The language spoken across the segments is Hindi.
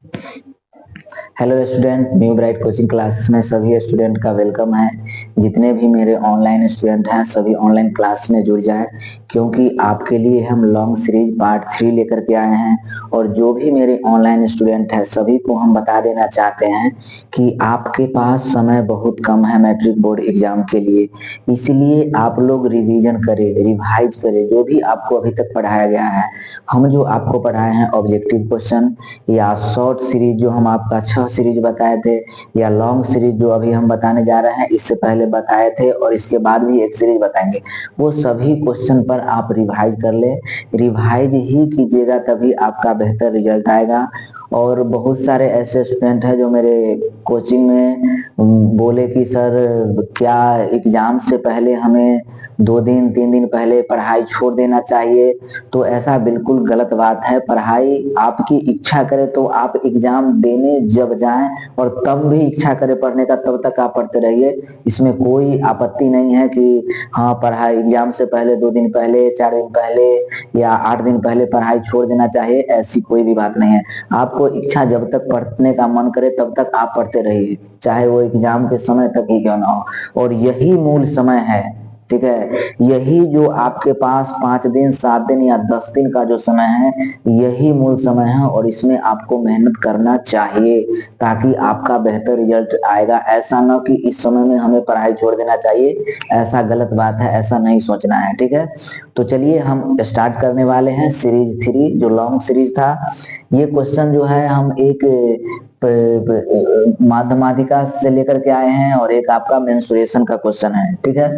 Hello student, new bright coaching classes में सभी स्टूडेंट का वेलकम है। जितने भी मेरे ऑनलाइन स्टूडेंट हैं सभी ऑनलाइन क्लास में जुड़ जाएं, क्योंकि आपके लिए हम लॉन्ग सीरीज पार्ट 3 लेकर के आए हैं। और जो भी मेरे ऑनलाइन स्टूडेंट हैं सभी को हम बता देना चाहते हैं कि आपके पास समय बहुत कम है मैट्रिक बोर्ड एग्जाम के लिए। इसलिए आप लोग रिवीजन करें, रिवाइज करें जो भी आपको अभी तक पढ़ाया गया है। हम जो आपको पढ़ाए हैं ऑब्जेक्टिव क्वेश्चन या शॉर्ट सीरीज जो हम आपका 6 सीरीज बताए थे, या लॉन्ग सीरीज जो अभी हम बताने जा रहे हैं, इससे पहले बताए थे और इसके बाद भी एक सीरीज बताएंगे, वो सभी क्वेश्चन पर आप रिवाइज कर ले। रिवाइज ही कीजिएगा तभी आपका बेहतर रिजल्ट आएगा। और बहुत सारे ऐसे स्टूडेंट हैं जो मेरे कोचिंग में बोले कि सर क्या एग्जाम से पहले हमें 2 दिन 3 दिन पहले पढ़ाई छोड़ देना चाहिए। तो ऐसा बिल्कुल गलत बात है। पढ़ाई आपकी इच्छा करे तो आप एग्जाम देने जब जाएं और तब भी इच्छा करे पढ़ने का तब तक आप पढ़ते रहिए। इसमें कोई आपत्ति नहीं है कि हाँ पढ़ाई एग्जाम से पहले 2 दिन पहले 4 दिन पहले या 8 दिन पहले पढ़ाई छोड़ देना चाहिए, ऐसी कोई भी बात नहीं है। आपको इच्छा जब तक पढ़ने का मन करे तब तक आप पढ़ते रहिए, चाहे वो एग्जाम के समय तक ही क्यों ना हो। और यही मूल समय है, ठीक है। यही जो आपके पास 5 दिन 7 दिन या 10 दिन का जो समय है, यही मूल समय है और इसमें आपको मेहनत करना चाहिए ताकि आपका बेहतर रिजल्ट आएगा। ऐसा ना कि इस समय में हमें पढ़ाई छोड़ देना चाहिए, ऐसा गलत बात है, ऐसा नहीं सोचना है, ठीक है। तो चलिए हम स्टार्ट करने वाले हैं सीरीज 3 जो लॉन्ग सीरीज था। ये क्वेश्चन जो है हम एक माध्यमाधिका से लेकर के आए हैं और एक आपका मेंसुरेशन का क्वेश्चन है, ठीक है।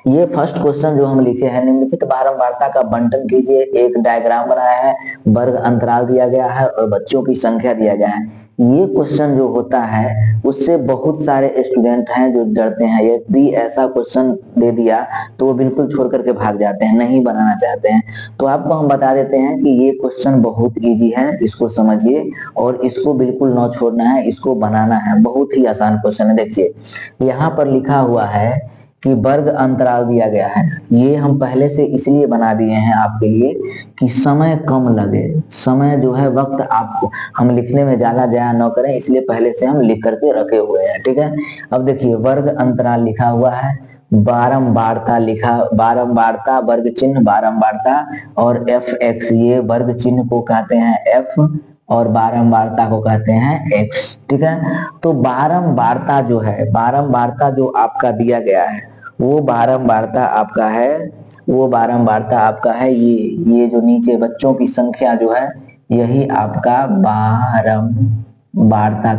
ये फर्स्ट क्वेश्चन जो हम लिखे हैं, निम्नलिखित बारंबारता का बंटन कीजिए। एक डायग्राम बनाया है, वर्ग अंतराल दिया गया है और बच्चों की संख्या दिया गया है। ये क्वेश्चन जो होता है उससे बहुत सारे स्टूडेंट हैं जो डरते हैं। यदि ऐसा क्वेश्चन दे दिया तो वो बिल्कुल छोड़ करके भाग जाते हैं, नहीं बनाना चाहते हैं। तो आपको हम बता देते हैं कि ये क्वेश्चन बहुत इजी है, इसको समझिए और इसको बिल्कुल ना छोड़ना है, इसको बनाना है। बहुत ही आसान क्वेश्चन है। देखिए यहाँ पर लिखा हुआ है कि वर्ग अंतराल दिया गया है। ये हम पहले से इसलिए बना दिए हैं आपके लिए कि समय कम लगे। समय जो है वक्त आपको हम लिखने में ज्यादा जाया न करें, इसलिए पहले से हम लिख करके रखे हुए हैं, ठीक है। अब देखिए वर्ग अंतराल लिखा हुआ है, बारंबारता लिखा, बारंबारता वर्ग चिन्ह बारंबारता और एफ एक्स, ये वर्ग चिन्ह को कहते हैं एफ और बारंबारता को कहते हैं एक्स, ठीक है। तो बारंबारता जो है, बारंबारता जो आपका दिया गया है वो बारंबारता आपका है, वो बारंबारता आपका है ये जो नीचे बच्चों की संख्या जो है यही आपका बारंबारता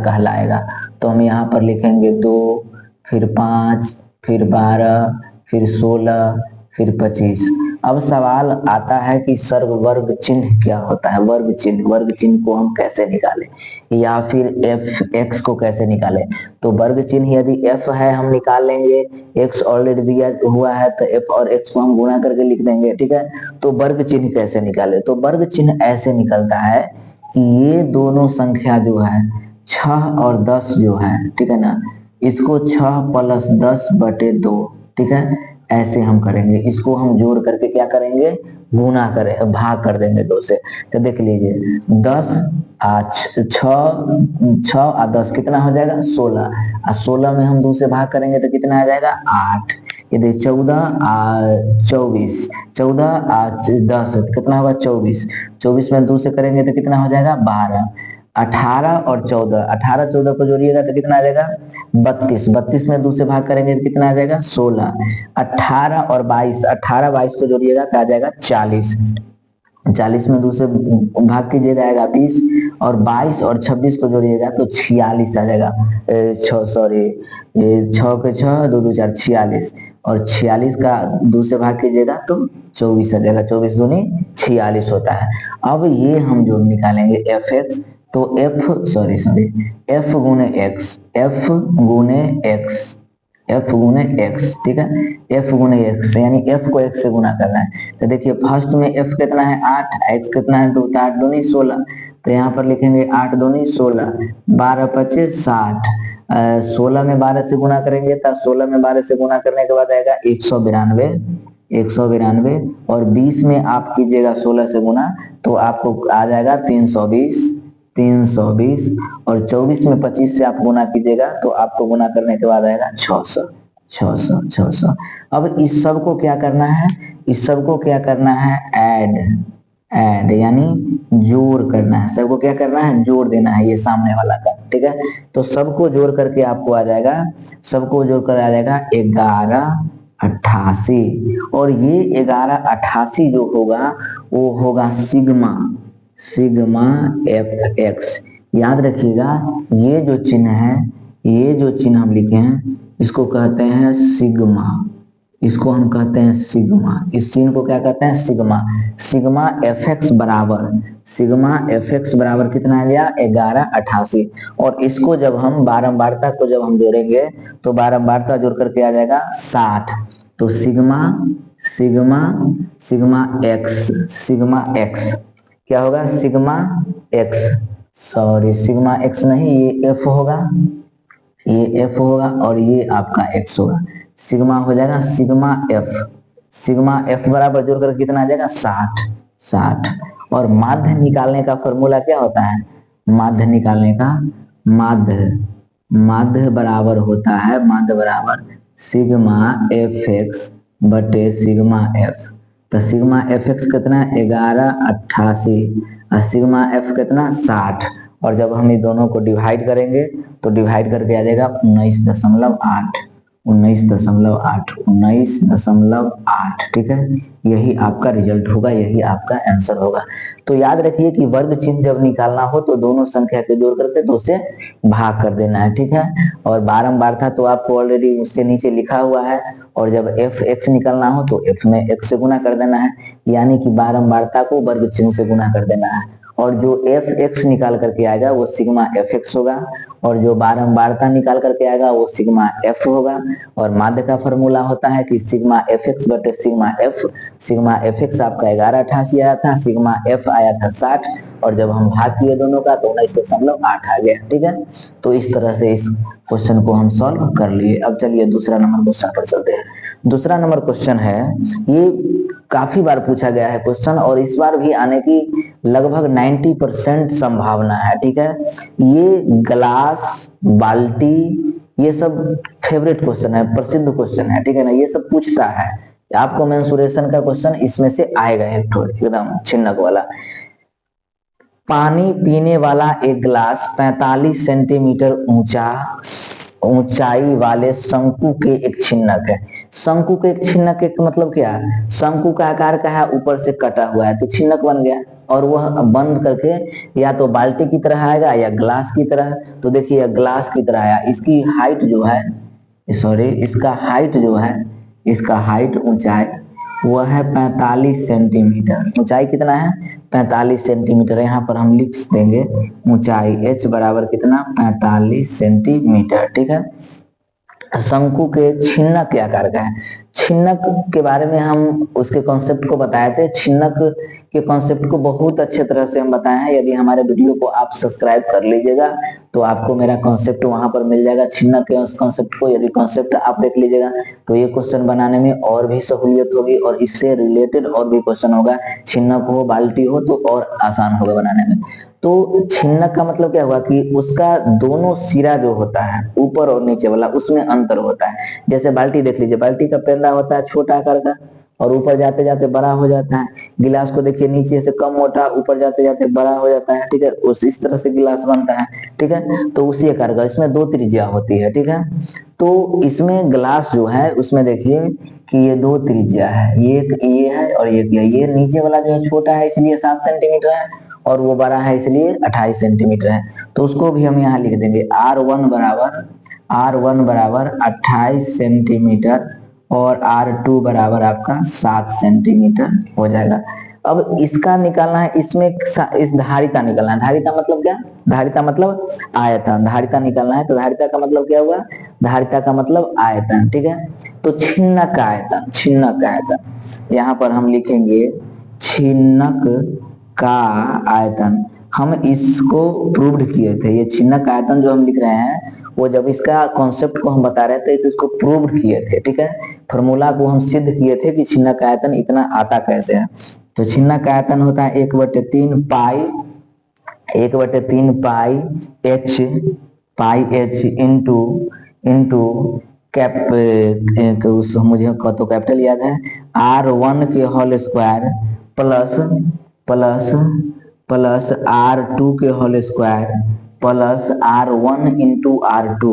कहलाएगा। तो हम यहाँ पर लिखेंगे 2, फिर 5, फिर 12, फिर 16, फिर 25। अब सवाल आता है कि सर वर्ग चिन्ह क्या होता है। वर्ग चिन्ह को हम कैसे निकालें या फिर एफ एक्स को कैसे निकालें। तो वर्ग चिन्ह यदि एफ है हम निकाल लेंगे, एक्स ऑलरेडी दिया हुआ है तो एफ और एक्स को हम गुणा करके लिख देंगे, ठीक है। तो वर्ग चिन्ह कैसे निकाले, तो वर्ग चिन्ह ऐसे निकलता है कि ये दोनों संख्या जो है 6 और 10 जो है, ठीक है ना, इसको 6 + 10/2, ठीक है, ऐसे हम करेंगे। इसको हम जोड़ करके क्या करेंगे, गुना करें, भाग कर देंगे 2 से। तो देख लीजिए 10 6 और 10 कितना हो जाएगा 16, और 16 में हम 2 से भाग करेंगे तो कितना आ जाएगा 8। यदि 14 और 24, 14 और 10 कितना होगा 24, 24 में 2 से करेंगे तो कितना हो जाएगा 12। 18 और 14, 18 14 को जोड़िएगा तो कितना आ जाएगा 32, 32 में 2 से भाग करेंगे तो कितना आ जाएगा 16। 18 और 22, 18 22 को जोड़िएगा तो आ जाएगा 40, 40 में 2 से भाग कीजिएगा आएगा 20, और 22 और 26 को जोड़िएगा तो 46 आ जाएगा। 6 के 6 2 2 4 46, और 46 का 2 से भाग कीजिएगा तो 24 आ जाएगा, 24 दूनी 46 होता है। अब ये हम जो निकालेंगे एफ एक्स, तो एफ गुने एक्स, एफ गुने एक्स, एफ गुने एक्स, ठीक है, एफ गुने एक्स यानी एफ को एक्स से गुना करना है। तो देखिए फर्स्ट में एफ कितना है 8, एक्स कितना है 2, 8 दूनी 16, तो यहाँ पर लिखेंगे 8 दूनी 16, 12 × 5 = 60, 16 में 12 से गुना करेंगे तब 16 में 12 से गुना करने के बाद आएगा 192, 192, और 20 में आप कीजिएगा 16 से गुना तो आपको आ जाएगा 320, 320 और 24 में 25 से आप गुना कीजिएगा तो आपको गुना करने के बाद आएगा 600 600 600। अब इस सब को क्या करना है, इस सब को क्या करना है, ऐड यानी जोड़ करना है। सबको क्या करना है, जोड़ देना है ये सामने वाला का, ठीक है। तो सबको जोड़ करके आपको आ जाएगा, सबको जोड़ कर आ जाएगा 1188 और ये 1188 जो होगा वो होगा सिग्मा एफ एक्स। याद रखिएगा ये जो चिन्ह है, ये जो चिन्ह हम लिखे हैं इसको कहते हैं सिग्मा, इसको हम कहते हैं सिग्मा। इस चिन्ह को क्या कहते हैं, सिग्मा। सिग्मा एफ एक्स बराबर कितना आ गया, 1188। और इसको जब हम बारंबारता को जब हम जोड़ेंगे तो बारंबारता जोड़ करके आ जाएगा 60। तो सिग्मा एक्स क्या होगा, sigma x, sorry sigma x नहीं, ये एफ होगा, ये एफ होगा और ये आपका एक्स होगा। सिग्मा हो जाएगा सिग्मा एफ बराबर जोड़कर कितना आ जाएगा 60। और माध्य निकालने का फॉर्मूला क्या होता है, माध्य निकालने का, माध्य बराबर होता है, माध्य बराबर सिग्मा एफ एक्स बटे सिग्मा एफ। तो सिग्मा एफ एक्स कितना 1188 और सिग्मा एफ कितना 60। और जब हम इन दोनों को डिवाइड करेंगे तो डिवाइड करके आ जाएगा 19.8, ठीक है। यही आपका रिजल्ट होगा, यही आपका आंसर होगा। तो याद रखिए कि वर्ग चिन्ह जब निकालना हो तो दोनों संख्या के जोड़ करके 2 से भाग कर देना है, ठीक है। और बारंबार था तो आपको ऑलरेडी उससे नीचे लिखा हुआ है। और जब एफ एक्स निकालना हो तो एफ में एक्स से गुना कर देना है, यानी कि बारंबारता को वर्ग चिन्ह से गुना कर देना है। और जो एफ एक्स निकाल करके आएगा वो सिग्मा एफ एक्स होगा और जो बारंबारता निकाल करके आएगा वो सिग्मा एफ होगा। और माध्य का फॉर्मूला होता है कि सिग्मा एफ एक्स बटे सिग्मा एफ एक्स आपका 1188 आया था, सिग्मा एफ आया था 60 और जब हम भाग किए दोनों का तो 19.8 आ गया, ठीक है। तो इस तरह से इस क्वेश्चन को हम सॉल्व कर लिए। अब चलिए दूसरा नंबर क्वेश्चन पर चलते हैं। दूसरा नंबर क्वेश्चन है, ये काफी बार पूछा गया है क्वेश्चन और इस बार भी आने की लगभग 90% संभावना है, ठीक है। ये ग्लास, बाल्टी, ये सब फेवरेट क्वेश्चन है, प्रसिद्ध क्वेश्चन है, ठीक है ना। ये सब पूछता है, आपको मेंसुरेशन का क्वेश्चन इसमें से आएगा एक एकदम छिन्नक वाला। पानी पीने वाला एक गिलास 45 सेंटीमीटर ऊंचाई वाले शंकु के एक छिन्नक है। शंकु के एक छिन्नक के मतलब क्या है, शंकु का आकार का है, ऊपर से कटा हुआ है तो छिन्नक बन गया। और वह बंद करके या तो बाल्टी की तरह आएगा या ग्लास की तरह। तो देखिए ग्लास की तरह आया, इसकी हाइट जो है, सॉरी इसका हाइट जो है, इसका हाइट ऊंचाई वह है 45 सेंटीमीटर। ऊंचाई कितना है 45 सेंटीमीटर। यहाँ पर हम लिख देंगे ऊंचाई h बराबर कितना 45 सेंटीमीटर, ठीक है। शंकु के छिन्नक के आकार का है। छिन्नक के बारे में हम उसके कॉन्सेप्ट को बताए थे, छिन्नक के कॉन्सेप्ट को बहुत अच्छे तरह से हम बताए हैं। यदि हमारे वीडियो को आप सब्सक्राइब कर लीजिएगा तो आपको मेरा कॉन्सेप्ट वहां पर मिल जाएगा, छिन्नक के उस कॉन्सेप्ट को यदि कॉन्सेप्ट आप देख लीजिएगा तो ये क्वेश्चन बनाने में और भी सहूलियत होगी और इससे रिलेटेड और भी क्वेश्चन होगा। छिन्नक हो, बाल्टी हो तो और आसान होगा बनाने में। तो छिन्नक का मतलब क्या हुआ कि उसका दोनों सिरा जो होता है ऊपर और नीचे वाला उसमें अंतर होता है। जैसे बाल्टी देख लीजिए, बाल्टी का पेंदा होता है छोटा आकार का और ऊपर जाते जाते बड़ा हो जाता है। गिलास को देखिए नीचे से कम मोटा, ऊपर जाते जाते बड़ा हो जाता है, ठीक है। उस इस तरह से गिलास बनता है, ठीक है। तो उसी आकार का, इसमें 2 त्रिज्या होती है, ठीक है। तो इसमें ग्लास जो है उसमें देखिए कि ये 2 त्रिज्या है, ये है और ये नीचे वाला जो है छोटा है इसलिए 7 सेंटीमीटर है और वो बड़ा है इसलिए 28 सेंटीमीटर है। तो उसको भी हम यहाँ लिख देंगे R1 बराबर 28 सेंटीमीटर और R2 बराबर आपका 7 सेंटीमीटर हो जाएगा। अब इसका निकालना है, इसमें इस धारिता निकालना है। धारिता मतलब क्या, धारिता मतलब आयतन। धारिता निकालना है तो धारिता का मतलब क्या हुआ, धारिता का मतलब आयतन, ठीक है। तो छिन्नक का आयतन यहाँ पर हम लिखेंगे छिन्नक का आयतन। हम इसको प्रूव्ड किए थे, ये छिन्नक का आयतन जो हम लिख रहे हैं वो जब इसका कॉन्सेप्ट को हम बता रहे थे तो इसको प्रूव्ड किए थे, ठीक है। फॉर्मूला को हम सिद्ध किए थे कि छिन्नक का आयतन इतना आता कैसे है। तो छिन्नक का आयतन होता है 1/3 pi 1/3 pi h into cap उस मुझे तो कैपिटल याद है R1 के whole square plus plus plus R2 के whole square plus R1 into R2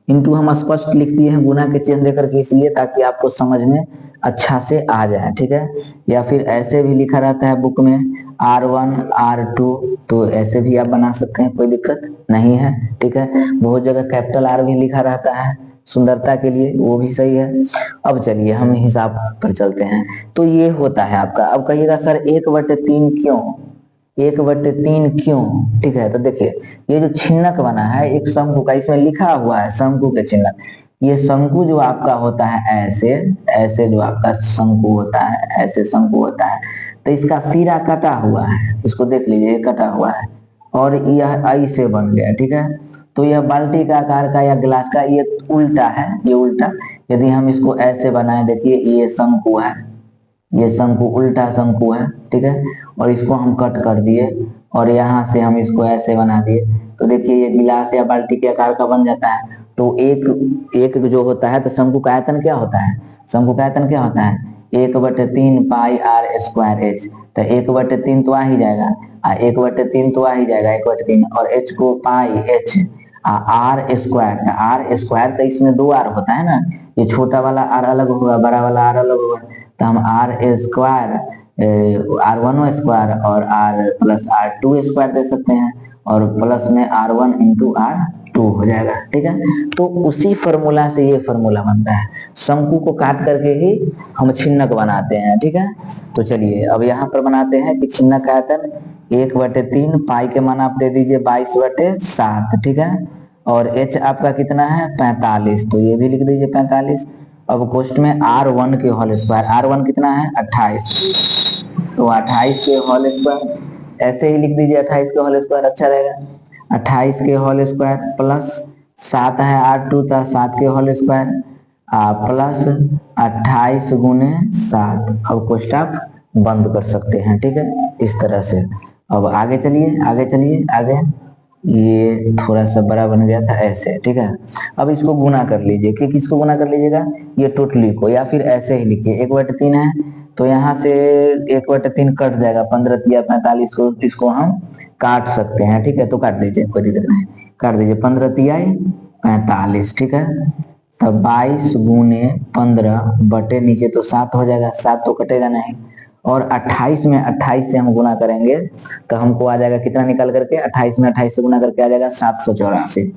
into हम स्पष्ट लिख दिए हैं गुना के चिन्ह देकर के, इसलिए ताकि आपको समझ में अच्छा से आ जाए, ठीक है। या फिर ऐसे भी लिखा रहता है बुक में R1 R2, तो ऐसे भी आप बना सकते हैं, कोई दिक्कत नहीं है, ठीक है। बहुत जगह कैपिटल R भी लिखा रहता है सुंदरता के लिए, वो भी सही है। अब चलिए हम हिसाब पर चलते हैं। तो ये होता है आपका। अब कहिएगा सर 1/3 क्यों, 1/3 क्यों, ठीक है। तो देखिए ये जो छिन्नक बना है एक शंकु का, इसमें लिखा हुआ है शंकु के छिन्नक। ये शंकु जो आपका होता है ऐसे ऐसे, जो आपका शंकु होता है ऐसे शंकु होता है, तो इसका सिरा कटा हुआ है, इसको देख लीजिए कटा हुआ है और यह ऐसे बन गया, ठीक है। तो यह बाल्टी का आकार का या गिलास का ये उल्टा है, ये उल्टा। यदि हम इसको ऐसे बनाए, देखिए ये शंकु है, ये शंकु उल्टा शंकु है, ठीक है। और इसको हम कट कर दिए और यहाँ से हम इसको ऐसे बना दिए, तो देखिए ये गिलास या बाल्टी के आकार का बन जाता है। तो एक जो होता है, तो शंकु का आयतन क्या होता है, शंकु का आयतन क्या होता है 1/3 पाई R स्क्वायर एच। तो 1/3 तो आ ही जाएगा, 1/3 तो आ ही जाएगा 1/3, और एच को पाई एच R स्क्वायर, तो इसमें 2 R होता है ना, ये छोटा वाला R अलग होगा, बड़ा वाला R अलग होगा, तो हम R स्क्वायर R1 स्क्वायर और R प्लस R2 स्क्वायर दे सकते हैं, और प्लस में R1 इंटू R2 हो जाएगा, ठीक है। तो उसी फॉर्मूला से ये फॉर्मूला बनता है, शंकु को काट करके ही हम छिन्नक बनाते हैं, ठीक है। तो चलिए अब यहाँ पर बनाते हैं कि छिन्नक का आयतन 1/3 पाई के मान आप दे दीजिए 22/7, ठीक है। और एच आपका कितना है 45, तो ये भी लिख दीजिए 45। अब क्वेश्चन में R1 के होल स्क्वायर, R1 कितना है 28, तो 28 के होल स्क्वायर ऐसे ही लिख दीजिए, 28 के होल स्क्वायर अच्छा रहेगा। 28 के होल स्क्वायर प्लस 7 है R2 था, 7 के होल स्क्वायर प्लस 28 गुने 7। अब क्वेश्चन आप बंद कर सकते हैं, ठीक है, इस तरह से। अब आगे चलिए आगे, ये थोड़ा सा बड़ा बन गया था ऐसे, ठीक है। अब इसको गुना कर लीजिए, कि किसको गुना कर लीजिएगा, ये टोटली को, या फिर ऐसे ही लिखिए 1/3 है, तो यहाँ से 1/3 कट जाएगा, 15 या 45 को इसको हम काट सकते हैं, ठीक है। तो काट दीजिए, कोई दिक्कत नहीं, काट दीजिए 15 तिहाई 45, ठीक है। तब 22 गुने 15 बटे नीचे तो 7 हो जाएगा, 7 तो कटेगा नहीं, और 28 में 28 से हम गुना करेंगे तो हमको आ जाएगा कितना, निकल करके 28 में 28 से गुना करके आ जाएगा 784,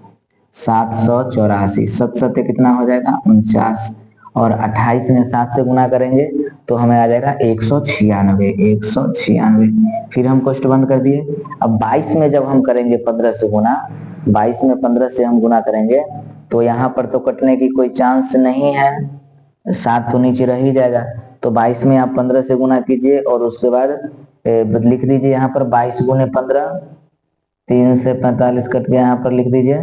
784, 7 सत्ते कितना हो जाएगा 49, और 28 में 7 से गुना करेंगे तो हमें आ जाएगा 196। फिर हम क्वेश्चन बंद कर दिए। अब 22 में जब हम करेंगे 15 से गुना, 22 में 15 से हम गुना करेंगे तो यहाँ पर तो कटने की कोई चांस नहीं है, 7 तो नीचे रह ही जाएगा। तो 22 में आप 15 से गुना कीजिए और उसके बाद लिख दीजिए यहाँ पर 22 गुने 15, 3 से 45 कट के यहाँ पर लिख दीजिए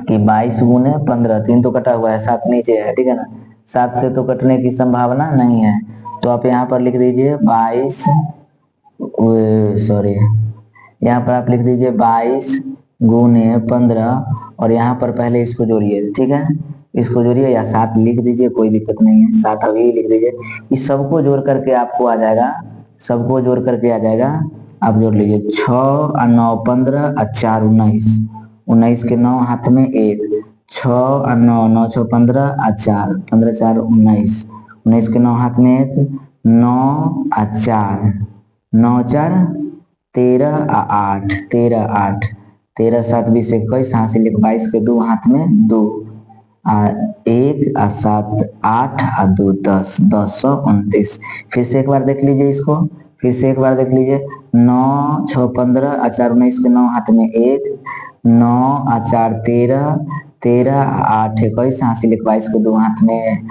कि 22 गुने 15, 3 तो कटा हुआ है, 7 नीचे है, ठीक है ना, 7 से तो कटने की संभावना नहीं है। तो आप यहाँ पर लिख दीजिए 22, सॉरी, यहाँ पर आप लिख दीजिए 22 गुने 15, और यहाँ पर पहले इसको जोड़िए, ठीक है, इसको जोड़िए, या 7 लिख दीजिए, कोई दिक्कत नहीं है, 7 अभी लिख दीजिए। इस सबको जोड़ करके आपको आ जाएगा, सबको जोड़ करके आ जाएगा, आप जोड़ लीजिए 6 और 9 15 और 4 19, 19 के 9 हाथ में 1, 6 और 9, 9 6 15 और 4, 15 4 19, 19 के 9 हाथ में 1, 9 और 4, 9 4 13 और 8, 13 8, 13 7 20 21, हाथ से लिख 22 के 2 हाथ में 2, 1 और 7 8 और 2 10, 1029। फिर से एक बार देख लीजिए इसको, फिर से एक बार देख लीजिए, 9 6 15 और 4 19 के 9 हाथ में 1, 9 और 4 13, 13 8 21, हाथ से लिख 22 के 2 हाथ में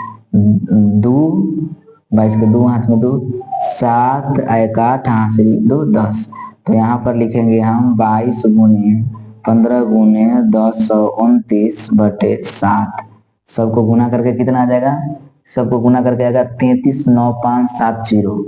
2, 22 के 2 हाथ में 2, 7 1 8, हाथ से लिख 2 10। तो यहाँ पर लिखेंगे हम 22 गुने 15 गुने 1029 बटे 7, सबको गुना करके कितना आ जाएगा, सबको गुना करके आएगा 339570,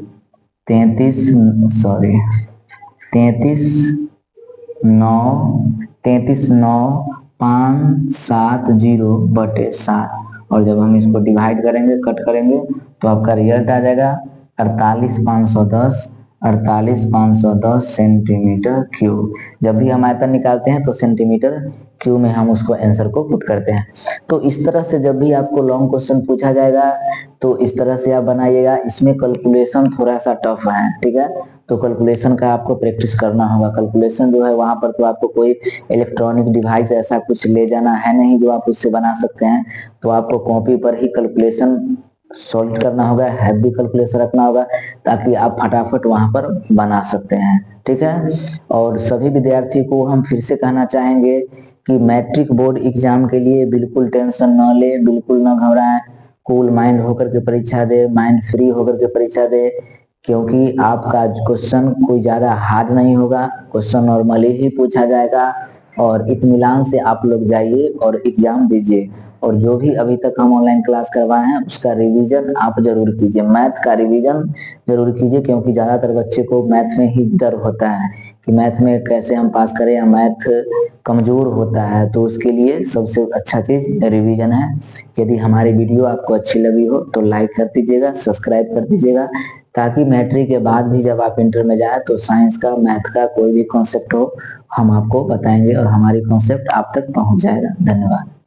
33,9,570/7। और जब हम इसको डिवाइड करेंगे, कट करेंगे, तो आपका रिजल्ट आ जाएगा 48,510 सेंटीमीटर क्यूब। जब भी हम आयतन निकालते हैं तो सेंटीमीटर क्यूब में हम उसको आंसर को पुट करते हैं। तो इस तरह से जब भी आपको लॉन्ग क्वेश्चन पूछा जाएगा तो इस तरह से आप बनाइएगा। इसमें कैलकुलेशन थोड़ा सा टफ है, ठीक है, तो कैलकुलेशन का आपको प्रैक्टिस करना होगा। कैलकुलेशन जो है वहां पर तो आपको कोई इलेक्ट्रॉनिक डिवाइस ऐसा कुछ ले जाना है नहीं जो आप उससे बना सकते हैं, तो आपको कॉपी पर ही कैलकुलेशन सॉल्व करना होगा, हैवी कैलकुलेशन रखना होगा ताकि आप फटाफट वहां पर बना सकते हैं, ठीक है। और सभी विद्यार्थी को हम फिर से कहना चाहेंगे कि मैट्रिक बोर्ड एग्जाम के लिए बिल्कुल टेंशन न ले, बिल्कुल न घबराएं, कूल माइंड होकर के परीक्षा दे, माइंड फ्री होकर के परीक्षा दे, क्योंकि आपका क्वेश्चन कोई ज्यादा हार्ड नहीं होगा, क्वेश्चन नॉर्मली ही पूछा जाएगा। और इत्मीनान से आप लोग जाइए और एग्जाम दीजिए। और जो भी अभी तक हम ऑनलाइन क्लास करवाए हैं उसका रिवीजन आप जरूर कीजिए, मैथ का रिवीजन जरूर कीजिए, क्योंकि ज्यादातर बच्चे को मैथ में ही डर होता है कि मैथ में कैसे हम पास करें या मैथ कमजोर होता है। तो उसके लिए सबसे अच्छा चीज रिवीजन है। यदि हमारी वीडियो आपको अच्छी लगी हो तो लाइक कर दीजिएगा, सब्सक्राइब कर दीजिएगा, ताकि मैट्रिक के बाद भी जब आप इंटर में जाए तो साइंस का, मैथ का कोई भी कॉन्सेप्ट हो हम आपको बताएंगे और हमारी कॉन्सेप्ट आप तक पहुंच जाएगा। धन्यवाद।